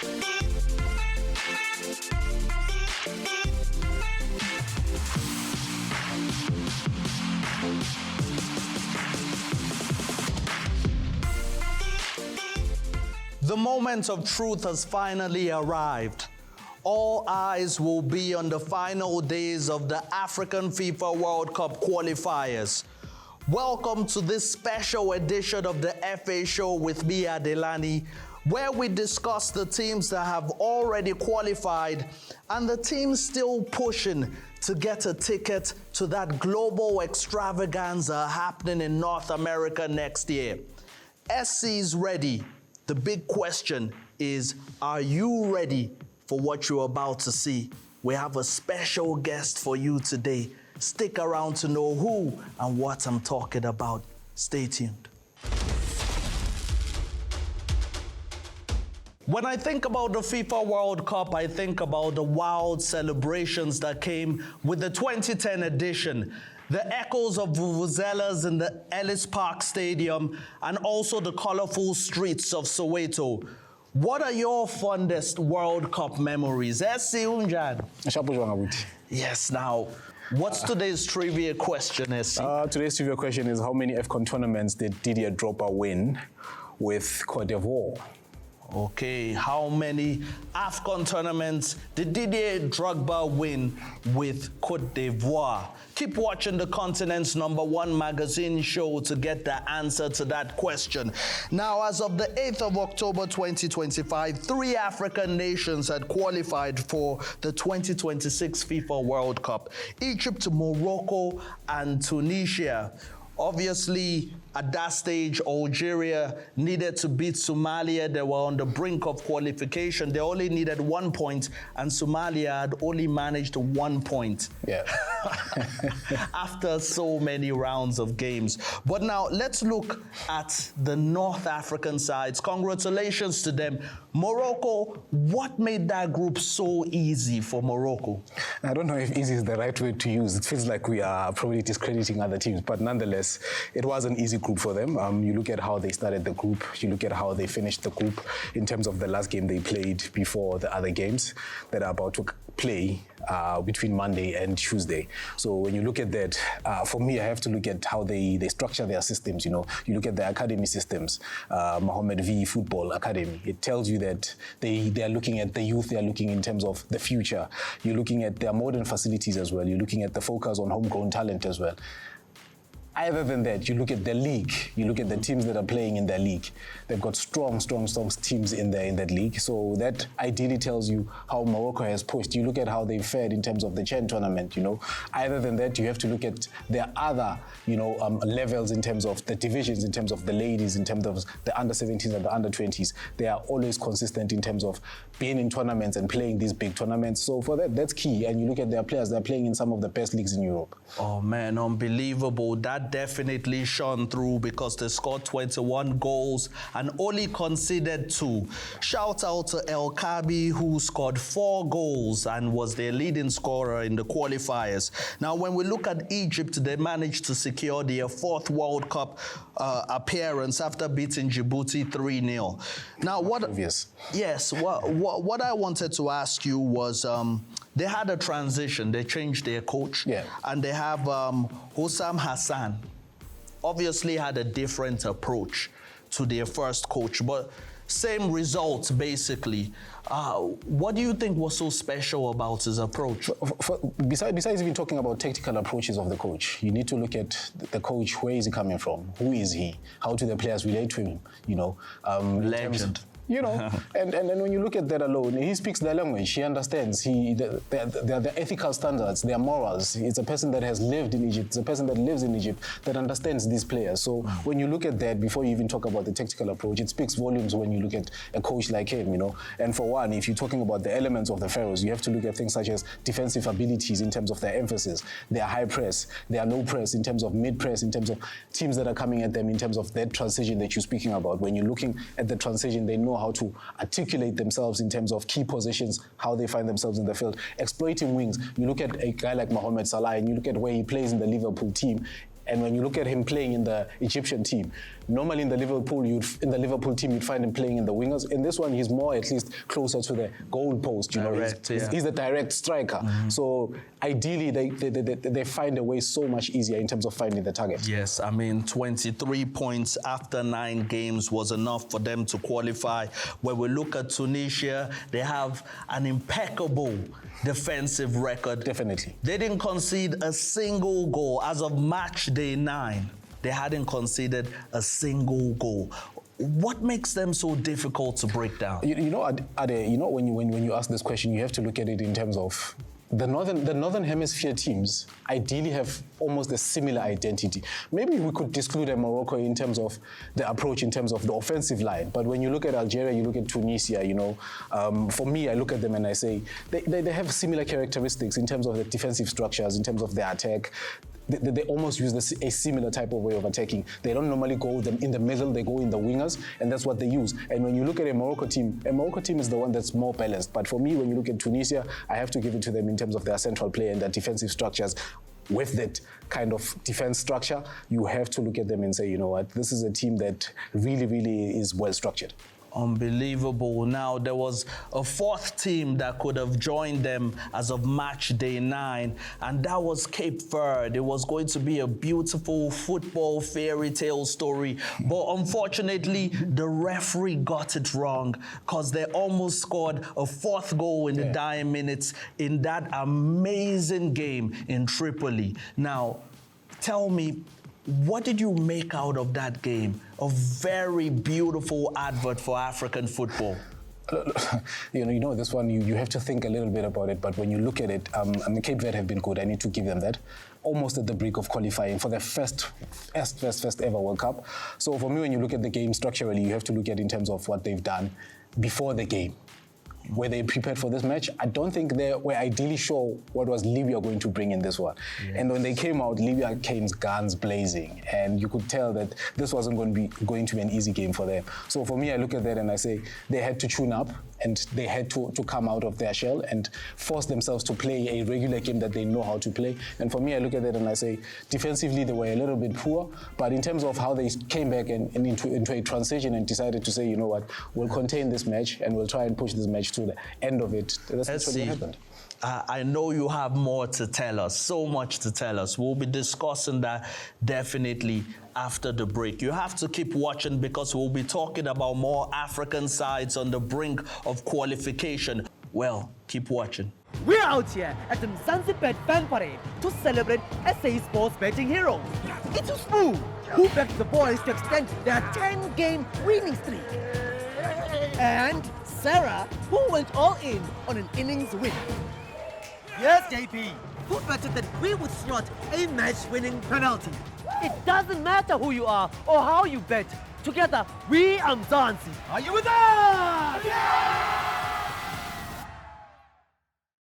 The moment of truth has finally arrived. All eyes will be on the final days of the African FIFA World Cup qualifiers. Welcome to this special edition of the FA Show with me, Adelani, where we discuss the teams that have already qualified and the teams still pushing to get a ticket to that global extravaganza happening in North America next year. SC is ready. The big question is, are you ready for what you're about to see? We have a special guest for you today. Stick around to know who and what I'm talking about. Stay tuned. When I think about the FIFA World Cup, I think about the wild celebrations that came with the 2010 edition. The echoes of vuvuzelas in the Ellis Park Stadium and also the colorful streets of Soweto. What are your fondest World Cup memories? SC Unjan. Yes, now, what's today's trivia question, SC? Today's trivia question is, how many AFCON tournaments did Didier Drogba win with Cote d'Ivoire? Okay, how many AFCON tournaments did Didier Drogba win with Cote d'Ivoire? Keep watching the Continent's #1 magazine show to get the answer to that question. Now, as of the 8th of October 2025, 3 African nations had qualified for the 2026 FIFA World Cup: Egypt, Morocco, and Tunisia. Obviously, at that stage, Algeria needed to beat Somalia. They were on the brink of qualification. They only needed 1 point, and Somalia had only managed 1 point. Yeah. After so many rounds of games. But now, let's look at the North African sides. Congratulations to them. Morocco, what made that group so easy for Morocco? I don't know if easy is the right word to use. It feels like we are probably discrediting other teams, but nonetheless, it was an easy group for them. You look at how they started the group, you look at how they finished the group in terms of the last game they played before the other games that are about to play between Monday and Tuesday. So when you look at that, for me, I have to look at how they structure their systems. You know, you look at the academy systems, Mohammed V Football Academy. It tells you that they are looking at the youth, they are looking in terms of the future. You're looking at their modern facilities as well. You're looking at the focus on homegrown talent as well. Other than that, you look at the league, you look at the teams that are playing in their league. They've got strong teams in that league. So that ideally tells you how Morocco has pushed. You look at how they fared in terms of the Chen tournament, you know. Other than that, you have to look at their other, levels in terms of the divisions, in terms of the ladies, in terms of the under-17s and the under-20s. They are always consistent in terms of being in tournaments and playing these big tournaments. So for that's key. And you look at their players, they're playing in some of the best leagues in Europe. Oh man, unbelievable. That definitely shone through because they scored 21 goals and only conceded 2. Shout out to El Kabi, who scored 4 goals and was their leading scorer in the qualifiers. Now, when we look at Egypt, they managed to secure their 4th World Cup appearance after beating Djibouti 3-0. Now, what I wanted to ask you was, they had a transition. They changed their coach. Yeah. And they have Hossam Hassan. Obviously had a different approach to their first coach, but same results, basically. What do you think was so special about his approach? Besides even talking about tactical approaches of the coach, you need to look at the coach. Where is he coming from? Who is he? How do the players relate to him? Legend. You know, and when you look at that alone, he speaks their language, he understands, the ethical standards, their morals. It's a person that has lived in Egypt, it's a person that lives in Egypt that understands these players. So when you look at that, before you even talk about the tactical approach, it speaks volumes when you look at a coach like him, you know. And for one, if you're talking about the elements of the Pharaohs, you have to look at things such as defensive abilities in terms of their emphasis, their high press, their low press, in terms of mid press, in terms of teams that are coming at them, in terms of that transition that you're speaking about. When you're looking at the transition, they know how to articulate themselves in terms of key positions, how they find themselves in the field, exploiting wings. You look at a guy like Mohammed Salah and you look at where he plays in the Liverpool team, And when you look at him playing in the Egyptian team, normally in the Liverpool team, you'd find him playing in the wingers. In this one, he's more at least closer to the goal post. He's a direct striker. So ideally, they find a way so much easier in terms of finding the target. Yes, I mean, 23 points after 9 games was enough for them to qualify. When we look at Tunisia, they have an impeccable defensive record. Definitely. They didn't concede a single goal. As of match day 9, they hadn't conceded a single goal. What makes them so difficult to break down? You know, Ade, when you ask this question, you have to look at it in terms of the northern hemisphere teams ideally have almost a similar identity. Maybe we could exclude Morocco in terms of the approach, in terms of the offensive line. But when you look at Algeria, you look at Tunisia, for me, I look at them and I say they have similar characteristics in terms of the defensive structures, in terms of their attack. They almost use a similar type of way of attacking. They don't normally go in the middle, they go in the wingers, and that's what they use. And when you look at a Morocco team is the one that's more balanced. But for me, when you look at Tunisia, I have to give it to them in terms of their central play and their defensive structures. With that kind of defense structure, you have to look at them and say, you know what, this is a team that really, really is well structured. Unbelievable. Now, there was a 4th team that could have joined them as of match day 9, and that was Cape Verde. It was going to be a beautiful football fairy tale story, but unfortunately, the referee got it wrong because they almost scored a 4th goal in the dying minutes in that amazing game in Tripoli. Now, tell me, what did you make out of that game? A very beautiful advert for African football. This one, you have to think a little bit about it, but when you look at it, Cape Verde have been good. I need to give them that. Almost at the brink of qualifying for their first ever World Cup. So for me, when you look at the game structurally, you have to look at it in terms of what they've done before the game. Were they prepared for this match? I don't think they were ideally sure what was Libya going to bring in this one. Yes. And when they came out, Libya came guns blazing, and you could tell that this wasn't going to be an easy game for them. So for me, I look at that and I say they had to tune up, and they had to come out of their shell and force themselves to play a regular game that they know how to play. And for me, I look at that and I say defensively they were a little bit poor, but in terms of how they came back and into a transition and decided to say, you know what, we'll contain this match and we'll try and push this match to the end of it. That's what happened. I know you have more to tell us, so much to tell us. We'll be discussing that definitely after the break. You have to keep watching because we'll be talking about more African sides on the brink of qualification. Well, keep watching. We're out here at the Mzansi Fan Parade to celebrate SA sports betting heroes. It's Smooth, who backed the boys to extend their 10-game winning streak. And Sarah, who went all in on an innings win. Yes, JP, who betted that we would slot a match-winning penalty. It doesn't matter who you are or how you bet. Together, we are Mzansi. Are you with us? Yeah!